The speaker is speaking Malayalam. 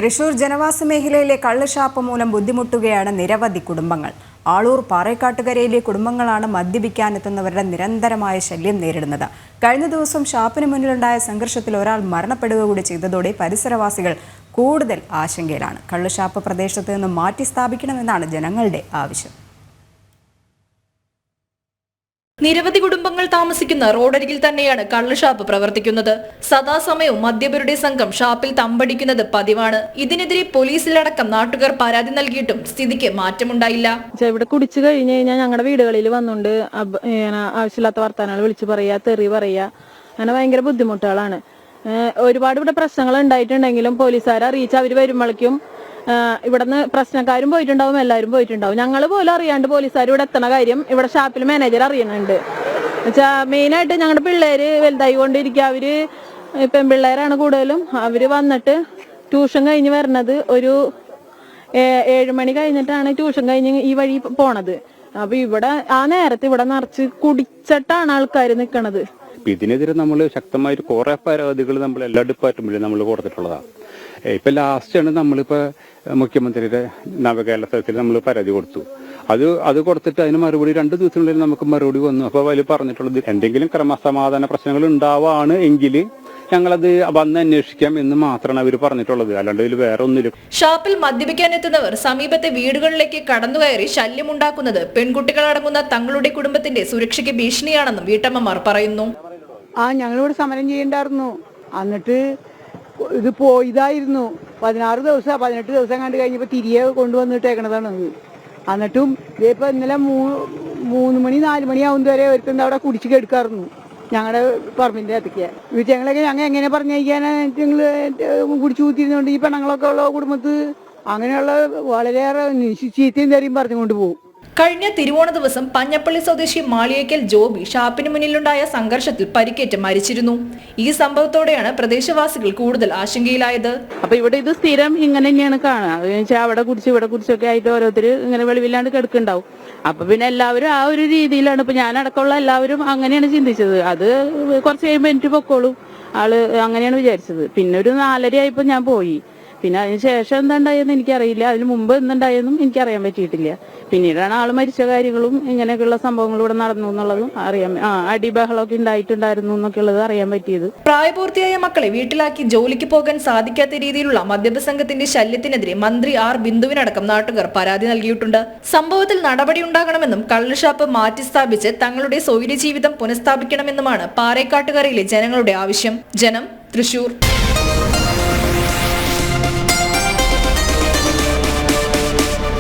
തൃശൂർ ജനവാസ മേഖലയിലെ കള്ളുഷാപ്പ് മൂലം ബുദ്ധിമുട്ടുകയാണ് നിരവധി കുടുംബങ്ങൾ. ആളൂർ പാറേക്കാട്ടുകരയിലെ കുടുംബങ്ങളാണ് മദ്യപിക്കാനെത്തുന്നവരുടെ നിരന്തരമായ ശല്യം നേരിടുന്നത്. കഴിഞ്ഞ ദിവസം ഷാപ്പിന് മുന്നിലുണ്ടായ സംഘർഷത്തിൽ ഒരാൾ മരണപ്പെടുക കൂടി ചെയ്തതോടെ പരിസരവാസികൾ കൂടുതൽ ആശങ്കയിലാണ്. കള്ളുഷാപ്പ് പ്രദേശത്ത് നിന്ന് മാറ്റി സ്ഥാപിക്കണമെന്നാണ് ജനങ്ങളുടെ ആവശ്യം. നിരവധി കുടുംബങ്ങൾ താമസിക്കുന്ന റോഡരികിൽ തന്നെയാണ് കള്ളുഷാപ്പ് പ്രവർത്തിക്കുന്നത്. സദാസമയവും മദ്യപരുടെ സംഘം ഷാപ്പിൽ തമ്പടിക്കുന്നത് പതിവാണ്. ഇതിനെതിരെ പോലീസിലടക്കം നാട്ടുകാർ പരാതി നൽകിയിട്ടും സ്ഥിതിക്ക് മാറ്റമുണ്ടായില്ല. ഇവിടെ കുടിച്ചു കഴിഞ്ഞു കഴിഞ്ഞാൽ ഞങ്ങളുടെ വീടുകളിൽ വന്നുകൊണ്ട് ആവശ്യമില്ലാത്ത വർത്താനങ്ങൾ വിളിച്ചു പറയാ, തെറി പറയാ, അങ്ങനെ ഭയങ്കര ബുദ്ധിമുട്ടുകളാണ്. ഒരുപാട് ഇവിടെ പ്രശ്നങ്ങൾ ഉണ്ടായിട്ടുണ്ടെങ്കിലും പോലീസുകാരെ അറിയിച്ച് അവർ വരുമ്പോഴേക്കും ഇവിടുന്ന് പ്രശ്നക്കാരും പോയിട്ടുണ്ടാവും, എല്ലാവരും പോയിട്ടുണ്ടാവും. ഞങ്ങൾ പോലും അറിയാണ്ട് പോലീസുകാർ ഇവിടെ എത്തണ കാര്യം ഇവിടെ ഷാപ്പിൽ മാനേജർ അറിയണുണ്ട്. മെയിനായിട്ട് ഞങ്ങളുടെ പിള്ളേര് വലുതായി കൊണ്ടിരിക്കുക. അവര് പെൺപിള്ളേരാണ് കൂടുതലും. അവര് വന്നിട്ട് ട്യൂഷൻ കഴിഞ്ഞ് വരണത് ഒരു 7 മണി കഴിഞ്ഞിട്ടാണ് ട്യൂഷൻ കഴിഞ്ഞ് ഈ വഴി പോണത്. അപ്പൊ ഇവിടെ ആ നേരത്തെ ഇവിടെ നിറച്ച് കുടിച്ചിട്ടാണ് ആൾക്കാർ നിൽക്കണത്. ഇതിനെതിരെ നമ്മൾ ശക്തമായിട്ട് കുറെ പരാതികൾ നമ്മൾ എല്ലാ ഡിപ്പാർട്ട്മെന്റിലും നമ്മൾ കൊടുത്തിട്ടുള്ളതാണ്. ഇപ്പൊ ലാസ്റ്റാണ് നമ്മളിപ്പോ മുഖ്യമന്ത്രിയുടെ നവകേരള സദസ്സിൽ നമ്മൾ പരാതി കൊടുത്തു. അത് കൊടുത്തിട്ട് അതിന് മറുപടി 2 ദിവസത്തിനുള്ളിൽ നമുക്ക് മറുപടി വന്നു. അപ്പൊ അതിൽ പറഞ്ഞിട്ടുള്ളത് എന്തെങ്കിലും ക്രമസമാധാന പ്രശ്നങ്ങൾ ഉണ്ടാവാണ് എങ്കിൽ ഞങ്ങളത് വന്ന് അന്വേഷിക്കാം എന്ന് മാത്രമാണ് അവർ പറഞ്ഞിട്ടുള്ളത്. അല്ലാണ്ട് ഇതിൽ വേറെ ഒന്നുമില്ല. ഷാപ്പിൽ മദ്യപിക്കാനെത്തുന്നവർ സമീപത്തെ വീടുകളിലേക്ക് കടന്നുകയറി ശല്യമുണ്ടാക്കുന്നത് പെൺകുട്ടികളടങ്ങുന്ന തങ്ങളുടെ കുടുംബത്തിന്റെ സുരക്ഷയ്ക്ക് ഭീഷണിയാണെന്നും വീട്ടമ്മമാർ പറയുന്നു. ഞങ്ങളിവിടെ സമരം ചെയ്യണ്ടായിരുന്നു. എന്നിട്ട് ഇത് ഇതായിരുന്നു 16 ദിവസം 18 ദിവസം കണ്ടു കഴിഞ്ഞപ്പോൾ തിരികെ കൊണ്ടുവന്നിട്ടേക്കണതാണ്. എന്നിട്ടും ഇതിപ്പോൾ ഇന്നലെ 3 മണി 4 മണിയാവുന്ന വരെ ഒരുത്തണ്ട് അവിടെ കുടിച്ച് കെടുക്കാറുന്നു ഞങ്ങളുടെ പറമ്പിൻ്റെ അകത്തേക്ക്. ഞങ്ങളൊക്കെ ഞങ്ങൾ എങ്ങനെ പറഞ്ഞയക്കാനാ? ഞങ്ങൾ കുടിച്ചു കൂത്തിരുന്നുകൊണ്ട് ഈ പെണ്ണുങ്ങളൊക്കെ ഉള്ള കുടുംബത്ത് അങ്ങനെയുള്ള വളരെയേറെ ചീത്തയും തെറിയും പറഞ്ഞുകൊണ്ട് പോകും. കഴിഞ്ഞ തിരുവോണ ദിവസം പഞ്ഞപ്പള്ളി സ്വദേശി മാളിയേക്കൽ ജോബി ഷാപ്പിന് മുന്നിലുണ്ടായ സംഘർഷത്തിൽ പരിക്കേറ്റ് മരിച്ചിരുന്നു. ഈ സംഭവത്തോടെയാണ് പ്രദേശവാസികൾ കൂടുതൽ ആശങ്കയിലായത്. അപ്പൊ ഇവിടെ ഇത് സ്ഥിരം ഇങ്ങനെ തന്നെയാണ് കാണുക. അവിടെ കുടിച്ച് ഇവിടെ കുടിച്ചൊക്കെ ആയിട്ട് ഓരോരുത്തർ ഇങ്ങനെ വെളിവില്ലാണ്ട് കിടക്കുന്നുണ്ടാവും. അപ്പൊ പിന്നെ എല്ലാവരും ആ ഒരു രീതിയിലാണ്. ഇപ്പൊ ഞാനടക്കമുള്ള എല്ലാവരും അങ്ങനെയാണ് ചിന്തിച്ചത്. അത് കുറച്ച് കഴിയുമ്പോൾ എനിക്ക് പൊക്കോളും ആള് അങ്ങനെയാണ് വിചാരിച്ചത്. പിന്നെ ഒരു 4:30 ആയപ്പോ ഞാൻ പോയി. പിന്നെ അതിന് ശേഷം എന്തുണ്ടായെന്ന് എനിക്കറിയില്ല. അതിന് മുമ്പ് എന്തുണ്ടായെന്നും എനിക്കറിയാൻ പറ്റിയിട്ടില്ല. പിന്നീടാണ് ആള് മരിച്ച കാര്യങ്ങളും ഇങ്ങനെയൊക്കെയുള്ള സംഭവങ്ങൾ ഇവിടെ നടന്നു എന്നുള്ളതും അറിയാൻ, അടിബഹളമൊക്കെ ഉണ്ടായിട്ടുണ്ടായിരുന്നു എന്നൊക്കെ ഉള്ളത് അറിയാൻ പറ്റിയത്. പ്രായപൂർത്തിയായ മക്കളെ വീട്ടിലാക്കി ജോലിക്ക് പോകാൻ സാധിക്കാത്ത രീതിയിലുള്ള മദ്യപ സംഘത്തിന്റെ ശല്യത്തിനെതിരെ മന്ത്രി ആർ ബിന്ദുവിനടക്കം നാട്ടുകാർ പരാതി നൽകിയിട്ടുണ്ട്. സംഭവത്തിൽ നടപടി ഉണ്ടാകണമെന്നും കള്ളുഷാപ്പ് മാറ്റി സ്ഥാപിച്ച് തങ്ങളുടെ സ്വൈര്യ ജീവിതം പുനഃസ്ഥാപിക്കണമെന്നുമാണ് പാറേക്കാട്ടുകരയിലെ ജനങ്ങളുടെ ആവശ്യം. ജനം, തൃശൂർ.